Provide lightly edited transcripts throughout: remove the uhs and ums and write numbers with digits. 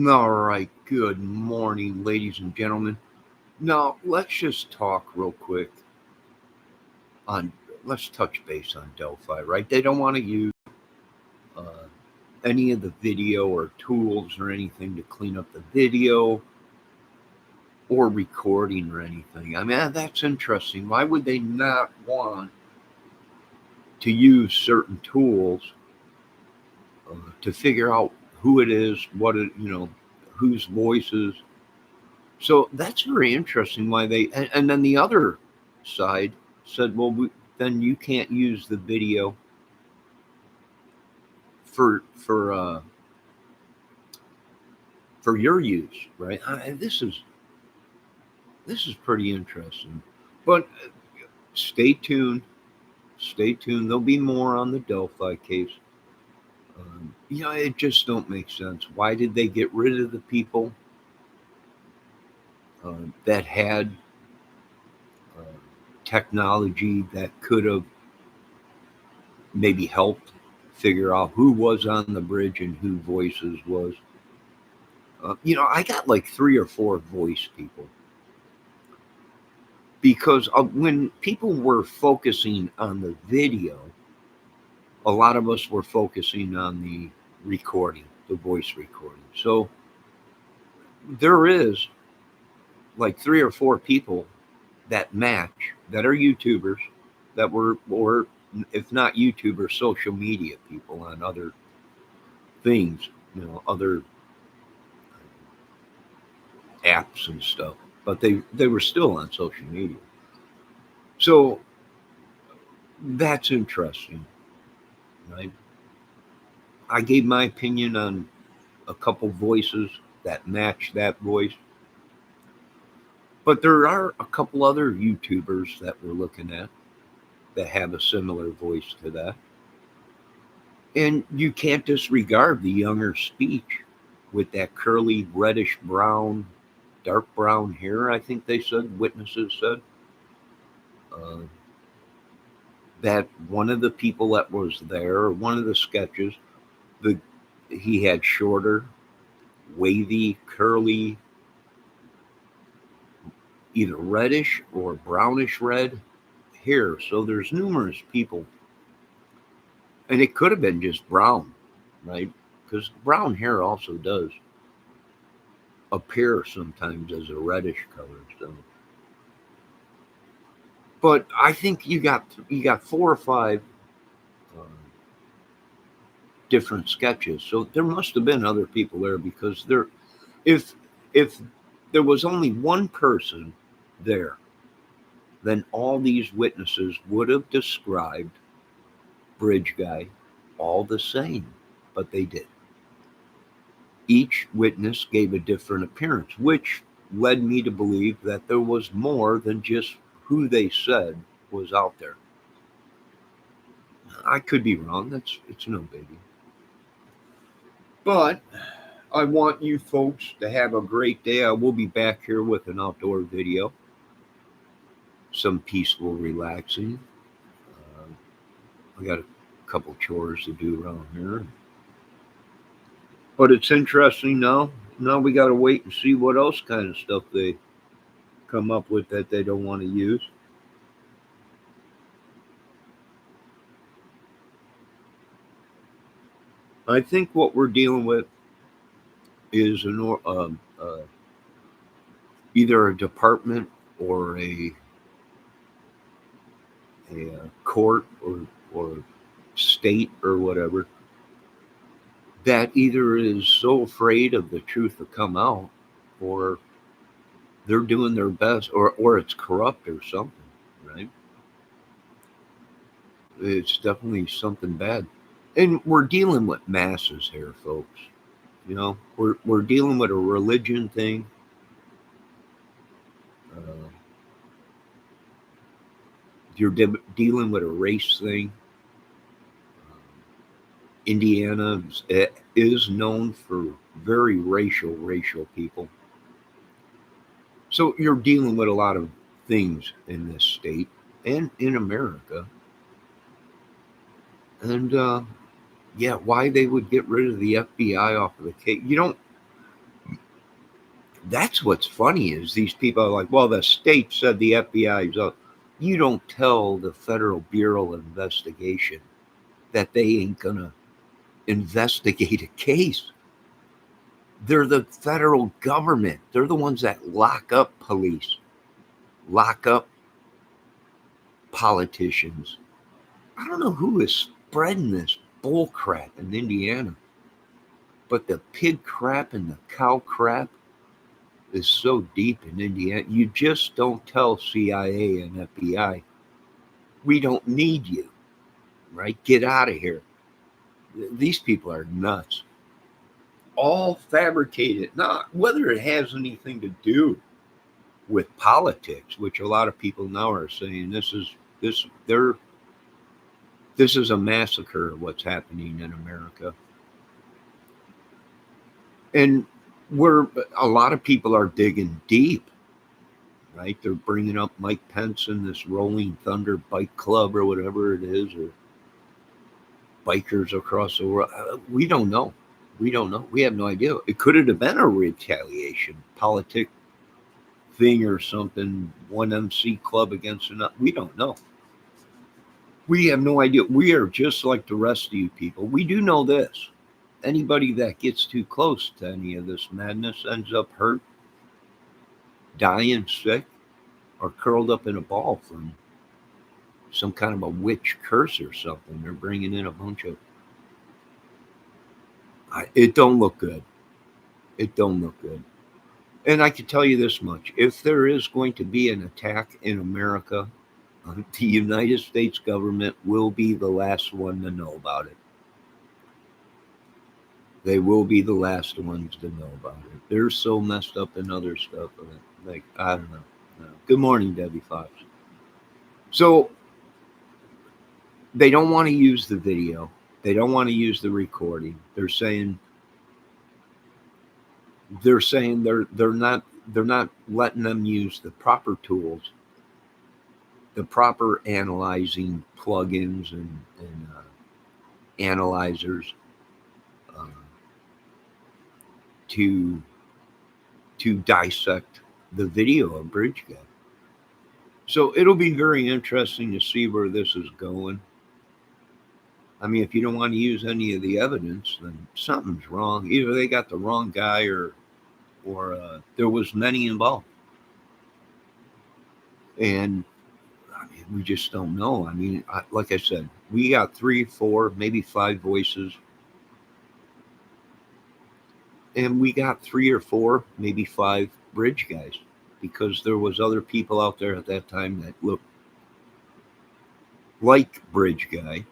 All right, good morning, ladies and gentlemen. Now, let's just talk real quick on, let's touch base on Delphi, right? They don't want to use uh, any of the video or tools or anything to clean up the video or recording or anything. I mean, that's interesting. Why would they not want to use certain tools to figure out who it is, what it, whose voices? So that's very interesting why and then the other side said, well, then you can't use the video for for your use, right? This is pretty interesting, but stay tuned, stay tuned. There'll be more on the Delphi case. It just don't make sense. Why did they get rid of the people that had uh, technology that could have maybe helped figure out who was on the bridge and who voices was. I got like three or four voice people because when people were focusing on the video, a lot of us were focusing on the recording, the voice recording. So there is like three or four people that match that are YouTubers that were, or if not YouTubers, social media people on other things, other apps and stuff, but they were still on social media. So that's interesting, right? I gave my opinion on a couple voices that match that voice, but there are a couple other YouTubers that we're looking at that have a similar voice to that. And you can't disregard the younger speech with that curly reddish brown, dark brown hair, I think they said, witnesses said. Uh, that one of the people that was there, one of the sketches, the he had shorter, wavy, curly, either reddish or brownish red hair. So there's numerous people, and it could have been just brown, right? Because brown hair also does appear sometimes as a reddish color. So, but I think you got four or five uh, different sketches. So there must have been other people there because if if there was only one person there, then all these witnesses would have described Bridge Guy all the same, but they did. Each witness gave a different appearance, which led me to believe that there was more than just who they said was out there. I could be wrong. It's no biggie. But I want you folks to have a great day. I will be back here with an outdoor video, some peaceful, relaxing. Uh, I got a couple chores to do around here, but it's interesting now. Now we got to wait and see what else kind of stuff they come up with that they don't want to use. I think what we're dealing with is either a department or a court or state or whatever that either is so afraid of the truth to come out, or they're doing their best, or it's corrupt or something, right? It's definitely something bad, and we're dealing with masses here, folks. We're dealing with a religion thing. Uh, you're dealing with a race thing. Indiana is known for very racial people. So you're dealing with a lot of things in this state and in America. And yeah, why they would get rid of the FBI off of the case? That's what's funny is these people are like, well, the state said the FBI's up. You don't tell the Federal Bureau of Investigation that they ain't gonna investigate a case. They're the federal government. They're the ones that lock up police, lock up politicians. I don't know who is spreading this bull crap in Indiana, but the pig crap and the cow crap is so deep in Indiana. You just don't tell CIA and FBI, we don't need you, right? Get out of here. These people are nuts. All fabricated, not whether it has anything to do with politics, which a lot of people now are saying this is a massacre of what's happening in America. And where a lot of people are digging deep, right? They're bringing up Mike Pence and this Rolling Thunder Bike Club or whatever it is, or bikers across the world. We don't know. We don't know. We have no idea. It could have been a retaliation, politic thing or something, one MC club against another. We don't know. We have no idea. We are just like the rest of you people. We do know this. Anybody that gets too close to any of this madness ends up hurt, dying, sick, or curled up in a ball from some kind of a witch curse or something. They're bringing in a bunch of. It don't look good. It don't look good. And I can tell you this much: if there is going to be an attack in America, the United States government will be the last one to know about it. They will be the last ones to know about it. They're so messed up in other stuff. Like, I don't know. No. Good morning, Debbie Fox. So they don't want to use the video. They don't want to use the recording. They're saying they're not letting them use the proper tools, the proper analyzing plugins and analyzers to dissect the video of Bridge Guy. So it'll be very interesting to see where this is going. I mean, if you don't want to use any of the evidence, then something's wrong. Either they got the wrong guy or there was many involved. And I mean, we just don't know. I mean, like I said, we got 3, 4, maybe 5 voices. And we got 3 or 4, maybe 5 Bridge guys, because there was other people out there at that time that looked like Bridge Guy.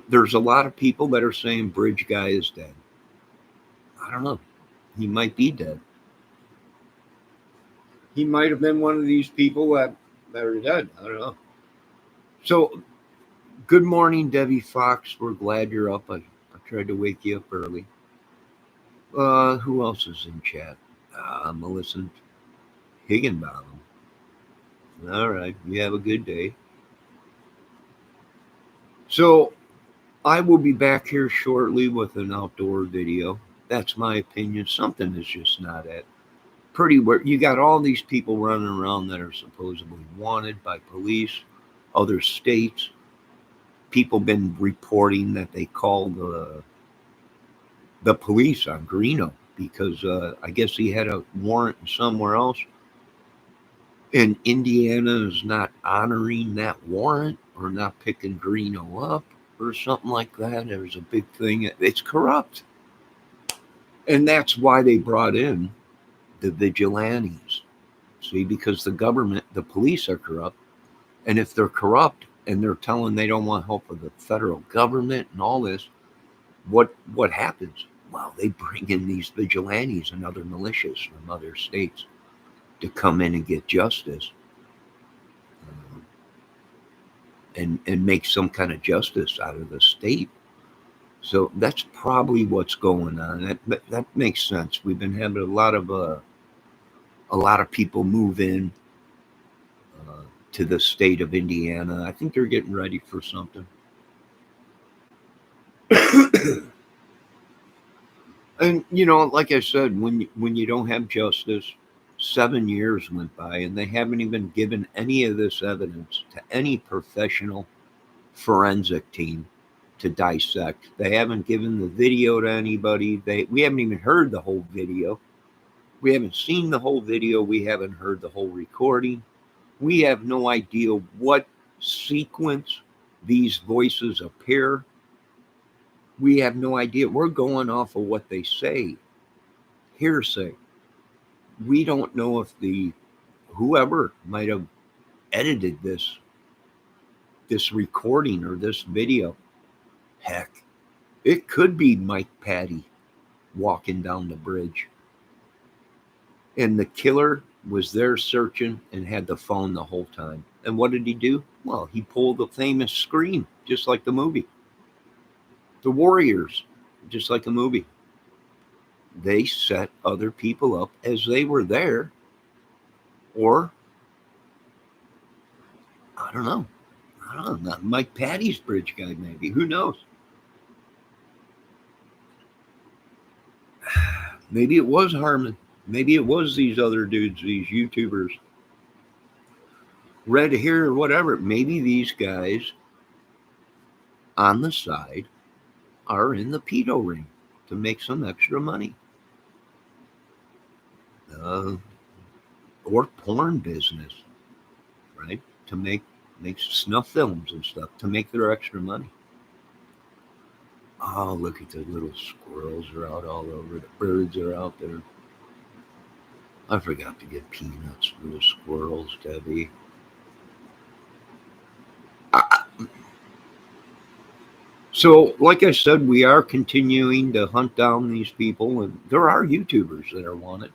There's a lot of people that are saying Bridge Guy is dead. I don't know. He might be dead. He might have been one of these people that are dead. I don't know. So, good morning, Debbie Fox. We're glad you're up. I tried to wake you up early. Who else is in chat? Melissa Higginbotham. All right. You have a good day. So, I will be back here shortly with an outdoor video. That's my opinion. Something is just not at pretty where you got all these people running around that are supposedly wanted by police, other states. People been reporting that they called the police on Greeno because I guess he had a warrant somewhere else. And Indiana is not honoring that warrant or not picking Greeno up or something like that. There's a big thing. It's corrupt. And that's why they brought in the vigilantes. See, because the government, the police are corrupt. And if they're corrupt and they're telling they don't want help of the federal government and all this, what happens? Well, they bring in these vigilantes and other militias from other states to come in and get justice and make some kind of justice out of the state. So that's probably what's going on. That makes sense. We've been having a lot of people move in to the state of Indiana. I think they're getting ready for something. And like I said, when you don't have justice, 7 years went by, and they haven't even given any of this evidence to any professional forensic team to dissect. They haven't given the video to anybody. We haven't even heard the whole video. We haven't seen the whole video. We haven't heard the whole recording. We have no idea what sequence these voices appear. We have no idea. We're going off of what they say, hearsay. We don't know if the whoever might have edited this recording or this video. Heck, it could be Mike Patty walking down the bridge. And the killer was there searching and had the phone the whole time. And what did he do? Well, he pulled the famous scream, just like the movie. The Warriors, just like a movie. They set other people up as they were there. Or, I don't know. Not Mike Patty's bridge guy, maybe. Who knows? Maybe it was Harmon. Maybe it was these other dudes, these YouTubers. Red Hair or whatever. Maybe these guys on the side are in the pedo ring to make some extra money. Or porn business, right? To make snuff films and stuff to make their extra money. Oh, look at the little squirrels are out all over. The birds are out there. I forgot to get peanuts for the squirrels, Debbie. So, like I said, we are continuing to hunt down these people, and there are YouTubers that are wanted.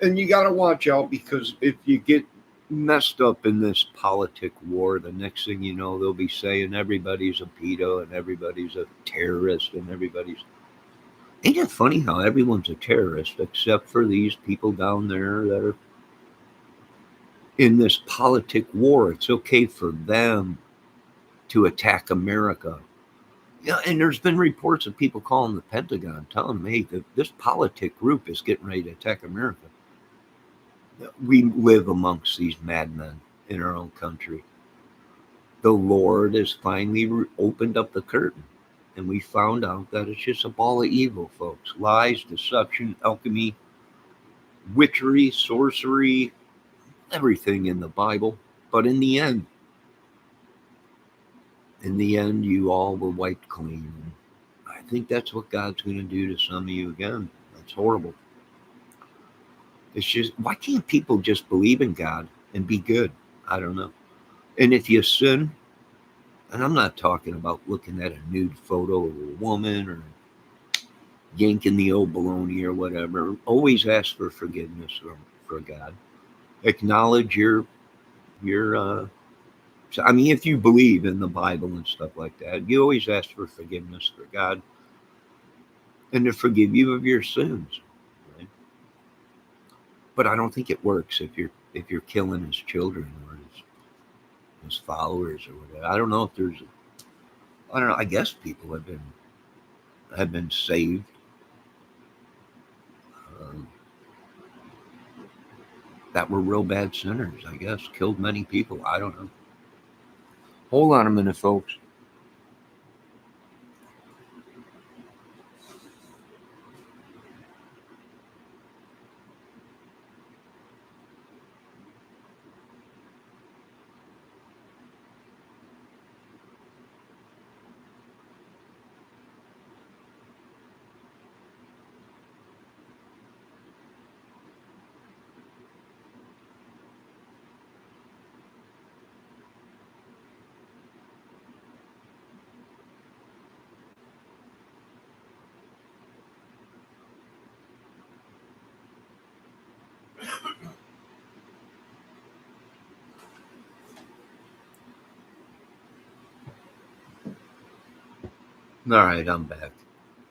And you got to watch out, because if you get messed up in this politic war, the next thing you know, they'll be saying everybody's a pedo and everybody's a terrorist and everybody's. Ain't it funny how everyone's a terrorist except for these people down there that are in this politic war? It's okay for them to attack America. Yeah, and there's been reports of people calling the Pentagon, telling them, hey, this politic group is getting ready to attack America. We live amongst these madmen in our own country. The Lord has finally opened up the curtain, and we found out that it's just a ball of evil, folks. Lies, deception, alchemy, witchery, sorcery, everything in the Bible. But in the end, you all were wiped clean. And I think that's what God's going to do to some of you again. That's horrible. It's just, why can't people just believe in God and be good? I don't know. And if you sin, and I'm not talking about looking at a nude photo of a woman or yanking the old baloney or whatever, always ask for forgiveness for God. Acknowledge I mean, if you believe in the Bible and stuff like that, you always ask for forgiveness for God and to forgive you of your sins. Right? But I don't think it works if you're killing his children or his followers or whatever. I don't know if there's. I don't know. I guess people have been saved. Um, that were real bad sinners. I guess killed many people. I don't know. Hold on a minute, folks. All right, I'm back.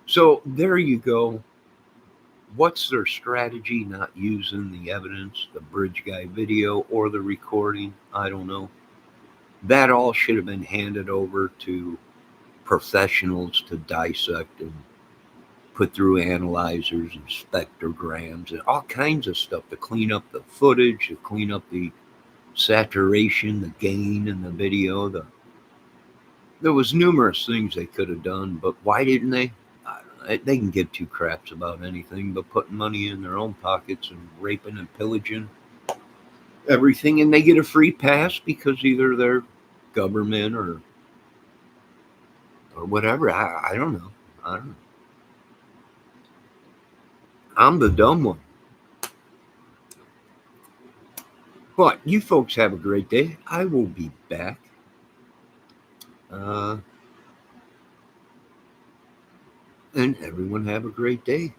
So there you go. What's their strategy? Not using the evidence, the bridge guy video, or the recording? I don't know. That all should have been handed over to professionals to dissect and put through analyzers and spectrograms and all kinds of stuff to clean up the footage, to clean up the saturation, the gain in the video. There was numerous things they could have done, but why didn't they? I don't know. They can give two craps about anything but putting money in their own pockets and raping and pillaging everything, and they get a free pass because either they're government or whatever. I don't know. I don't know. I'm the dumb one. But you folks have a great day. I will be back. Uh, and everyone have a great day.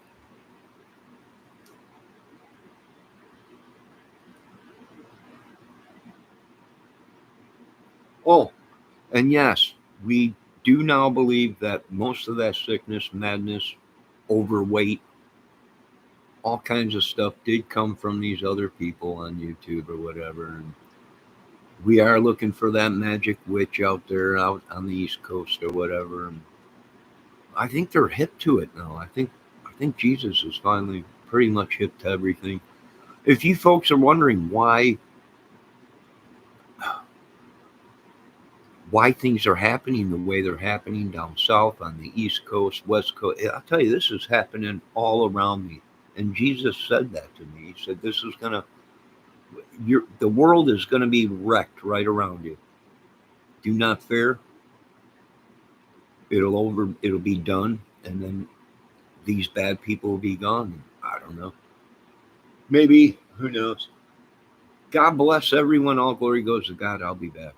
Oh, and yes, we do now believe that most of that sickness, madness, overweight, all kinds of stuff did come from these other people on YouTube or whatever. And we are looking for that magic witch out there out on the East Coast or whatever. And I think they're hip to it now. I think Jesus is finally pretty much hip to everything. If you folks are wondering why things are happening the way they're happening down south on the East Coast, West Coast, I'll tell you, this is happening all around me. And Jesus said that to me. He said, "This is gonna, the world is gonna be wrecked right around you. Do not fear. It'll be done, and then these bad people will be gone." I don't know. Maybe, who knows? God bless everyone. All glory goes to God. I'll be back.